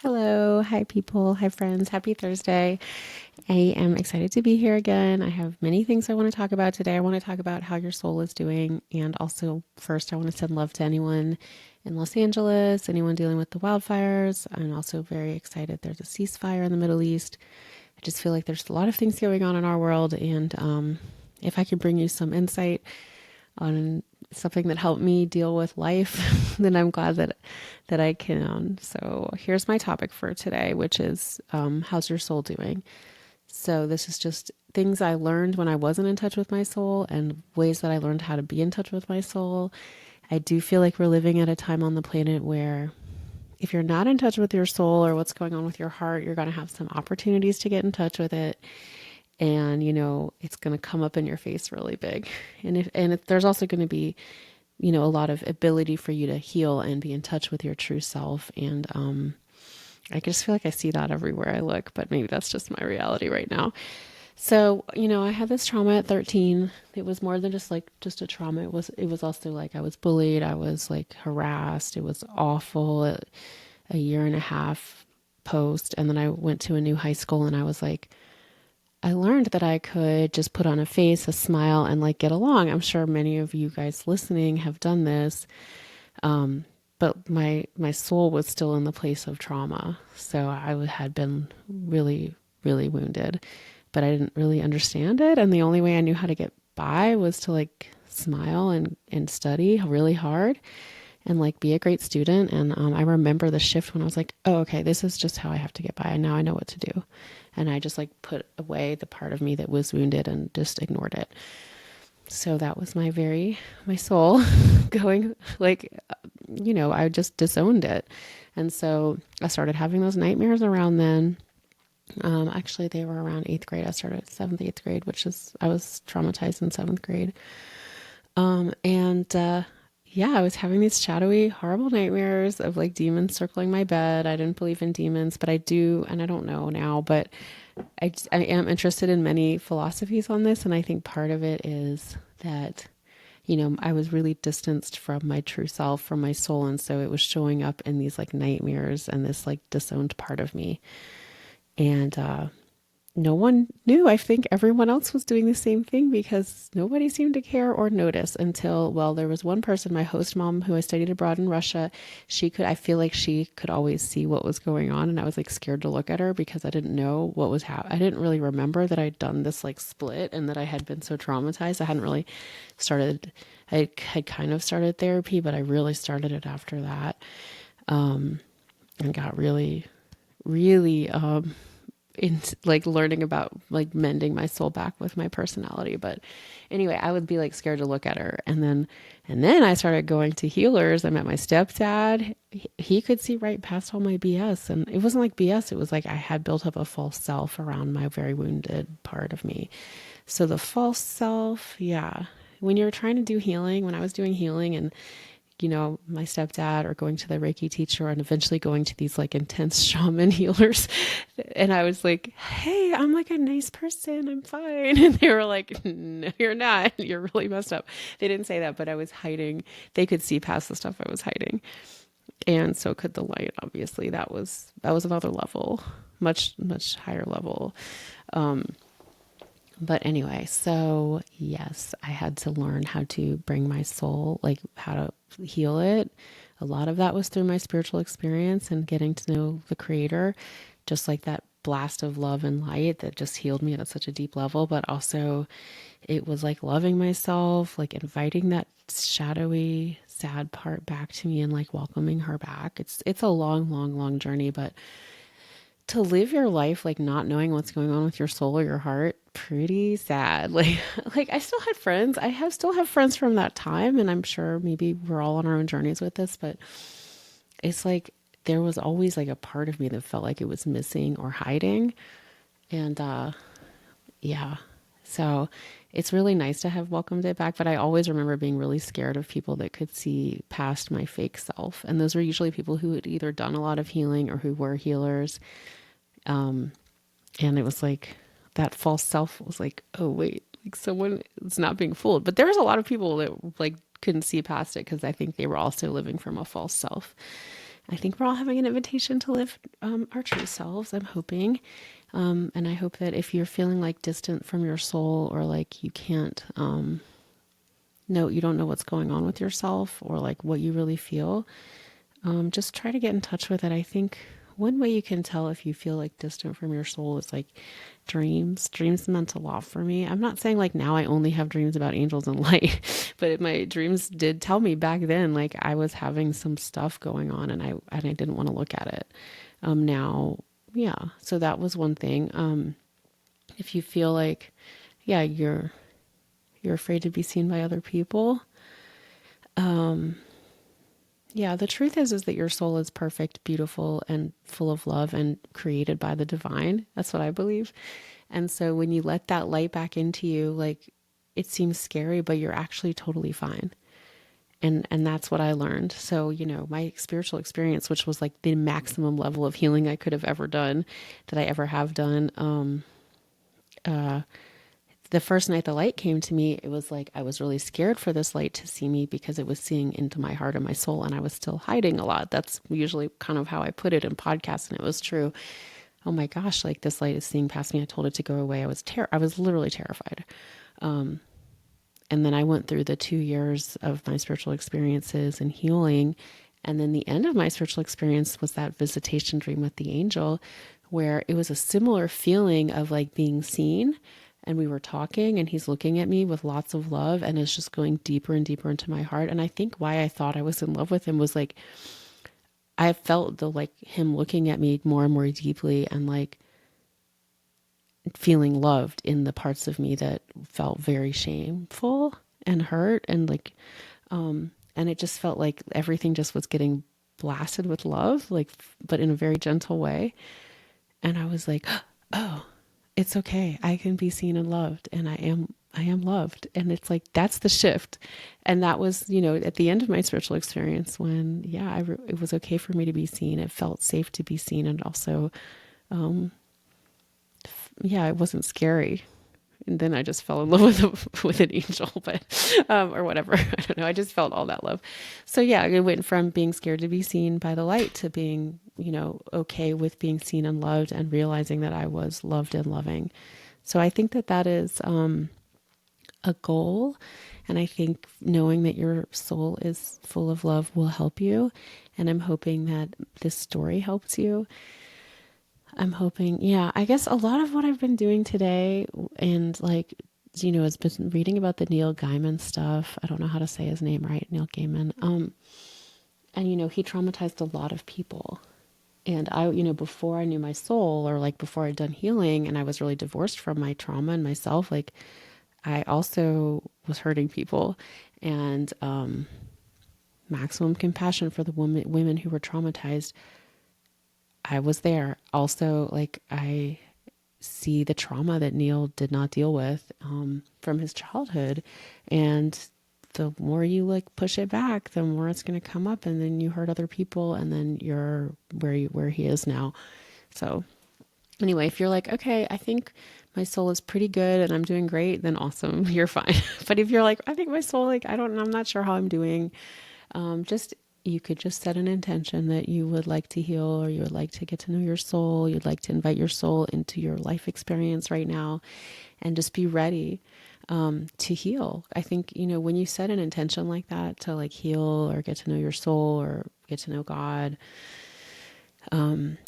Hello, hi people, hi friends, happy Thursday. I am excited to be here again. I have many things I want to talk about today. I want to talk about how your soul is doing, and also, first, I want to send love to anyone in Los Angeles, anyone dealing with the wildfires. I'm also very excited there's a ceasefire in the Middle East. I just feel like there's a lot of things going on in our world, and if I could bring you some insight on something that helped me deal with life, then I'm glad that I can. So here's my topic for today, which is how's your soul doing? So this is just things I learned when I wasn't in touch with my soul and ways that I learned how to be in touch with my soul. I do feel like we're living at a time on the planet where if you're not in touch with your soul or what's going on with your heart, you're going to have some opportunities to get in touch with it. And, it's going to come up in your face really big. And there's also going to be, a lot of ability for you to heal and be in touch with your true self. And I just feel like I see that everywhere I look, but maybe that's just my reality right now. So, I had this trauma at 13. It was more than just a trauma. It was also like I was bullied. I was like harassed. It was awful. A year and a half post. And then I went to a new high school and I was like, I learned that I could just put on a face, a smile, and like get along. I'm sure many of you guys listening have done this. But my soul was still in the place of trauma. So had been really, really wounded, but I didn't really understand it. And the only way I knew how to get by was to like smile and study really hard and like be a great student. And I remember the shift when I was like, oh, okay, this is just how I have to get by. And now I know what to do. And I just like put away the part of me that was wounded and just ignored it. So that was my soul going like, I just disowned it. And so I started having those nightmares around then. Actually, they were around eighth grade. I started seventh, eighth grade, I was traumatized in seventh grade. And yeah, I was having these shadowy, horrible nightmares of like demons circling my bed. I didn't believe in demons, but I do, and I don't know now, but I am interested in many philosophies on this. And I think part of it is that, I was really distanced from my true self, from my soul. And so it was showing up in these like nightmares and this like disowned part of me. And no one knew. I think everyone else was doing the same thing because nobody seemed to care or notice until, well, there was one person, my host mom, who I studied abroad in Russia. I feel like she could always see what was going on. And I was like scared to look at her because I didn't know what was happening. I didn't really remember that I'd done this like split and that I had been so traumatized. I hadn't really I had kind of started therapy, but I really started it after that. And got really, really, in like learning about like mending my soul back with my personality. But anyway, I would be like scared to look at her. And then I started going to healers. I met my stepdad. He could see right past all my BS. And it wasn't like BS. It was like I had built up a false self around my very wounded part of me. So the false self, yeah. When you're trying to do healing, when I was doing healing and my stepdad or going to the Reiki teacher and eventually going to these like intense shaman healers. And I was like, hey, I'm like a nice person. I'm fine. And they were like, no, you're not. You're really messed up. They didn't say that, but I was hiding. They could see past the stuff I was hiding. And so could the light, obviously. That was another level, much, much higher level. But anyway, so yes, I had to learn how to bring my soul, like how to heal it. A lot of that was through my spiritual experience and getting to know the creator, just like that blast of love and light that just healed me at such a deep level. But also it was like loving myself, like inviting that shadowy, sad part back to me and like welcoming her back. It's a long, long, long journey, but to live your life like not knowing what's going on with your soul or your heart, pretty sad. Like I still had friends. Still have friends from that time, and I'm sure maybe we're all on our own journeys with this, but it's like there was always like a part of me that felt like it was missing or hiding. And yeah. So it's really nice to have welcomed it back, but I always remember being really scared of people that could see past my fake self. And those were usually people who had either done a lot of healing or who were healers. And it was like that false self was like, oh, wait, like someone is not being fooled. But there was a lot of people that like couldn't see past it because I think they were also living from a false self. I think we're all having an invitation to live our true selves, I'm hoping. And I hope that if you're feeling like distant from your soul, or like you can't, you don't know what's going on with yourself, or like what you really feel, just try to get in touch with it. I think one way you can tell if you feel like distant from your soul is like dreams. Dreams meant a lot for me. I'm not saying like now I only have dreams about angels and light, but my dreams did tell me back then like I was having some stuff going on, and I didn't want to look at it. Now, yeah. So that was one thing. If you feel like, yeah, you're afraid to be seen by other people. Yeah, the truth is that your soul is perfect, beautiful, and full of love, and created by the divine. That's what I believe. And so when you let that light back into you, like it seems scary, but you're actually totally fine. And that's what I learned. So, my spiritual experience, which was like the maximum level of healing I could have ever done, that I ever have done, the first night the light came to me, it was like I was really scared for this light to see me, because it was seeing into my heart and my soul, and I was still hiding a lot. That's usually kind of how I put it in podcasts, and it was true. Oh my gosh, like this light is seeing past me. I told it to go away. I was literally terrified. And then I went through the 2 years of my spiritual experiences and healing. And then the end of my spiritual experience was that visitation dream with the angel, where it was a similar feeling of like being seen. And we were talking, and he's looking at me with lots of love, and it's just going deeper and deeper into my heart. And I think why I thought I was in love with him was like, I felt like him looking at me more and more deeply, and like feeling loved in the parts of me that felt very shameful and hurt, and like, and it just felt like everything just was getting blasted with love, like, but in a very gentle way. And I was like, oh, it's okay. I can be seen and loved, and I am loved. And it's like, that's the shift. And that was, at the end of my spiritual experience, when, yeah, it was okay for me to be seen. It felt safe to be seen. And also, yeah, it wasn't scary. And then I just fell in love with an angel, but, or whatever. I don't know. I just felt all that love. So yeah, it went from being scared to be seen by the light to being, okay with being seen and loved, and realizing that I was loved and loving. So I think that is, a goal. And I think knowing that your soul is full of love will help you. And I'm hoping that this story helps you. I'm hoping, yeah, I guess a lot of what I've been doing today, and like, has been reading about the Neil Gaiman stuff. I don't know how to say his name right, Neil Gaiman. And he traumatized a lot of people. And I, before I knew my soul, or like before I'd done healing, and I was really divorced from my trauma and myself, like I also was hurting people. And maximum compassion for the women who were traumatized. I was there. Also, like, I see the trauma that Neil did not deal with from his childhood. And the more you like push it back, the more it's going to come up, and then you hurt other people, and then you're where he is now. So anyway, if you're like, okay, I think my soul is pretty good and I'm doing great, then awesome, you're fine. But if you're like, I think my soul, like, I'm not sure how I'm doing, you could just set an intention that you would like to heal, or you would like to get to know your soul. You'd like to invite your soul into your life experience right now, and just be ready to heal. I think, when you set an intention like that to like heal, or get to know your soul, or get to know God,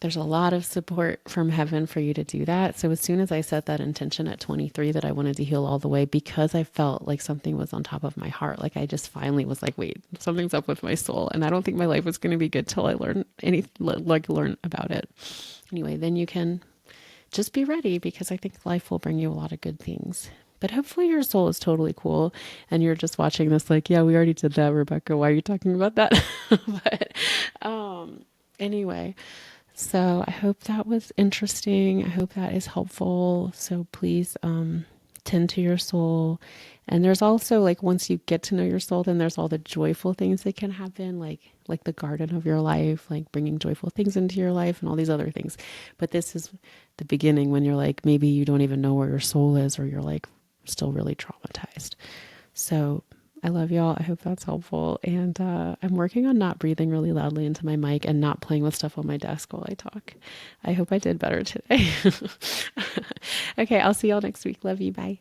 there's a lot of support from heaven for you to do that. So as soon as I set that intention at 23 that I wanted to heal all the way, because I felt like something was on top of my heart, like I just finally was like, wait, something's up with my soul, and I don't think my life was going to be good till I learn about it. Anyway, then you can just be ready, because I think life will bring you a lot of good things. But hopefully your soul is totally cool, and you're just watching this like, yeah, we already did that, Rebecca. Why are you talking about that? But anyway, so I hope that was interesting. I hope that is helpful. So please tend to your soul. And there's also, like, once you get to know your soul, then there's all the joyful things that can happen, like the garden of your life, like bringing joyful things into your life and all these other things. But this is the beginning, when you're like, maybe you don't even know where your soul is, or you're like still really traumatized. So I love y'all. I hope that's helpful. And I'm working on not breathing really loudly into my mic and not playing with stuff on my desk while I talk. I hope I did better today. Okay, I'll see y'all next week. Love you. Bye.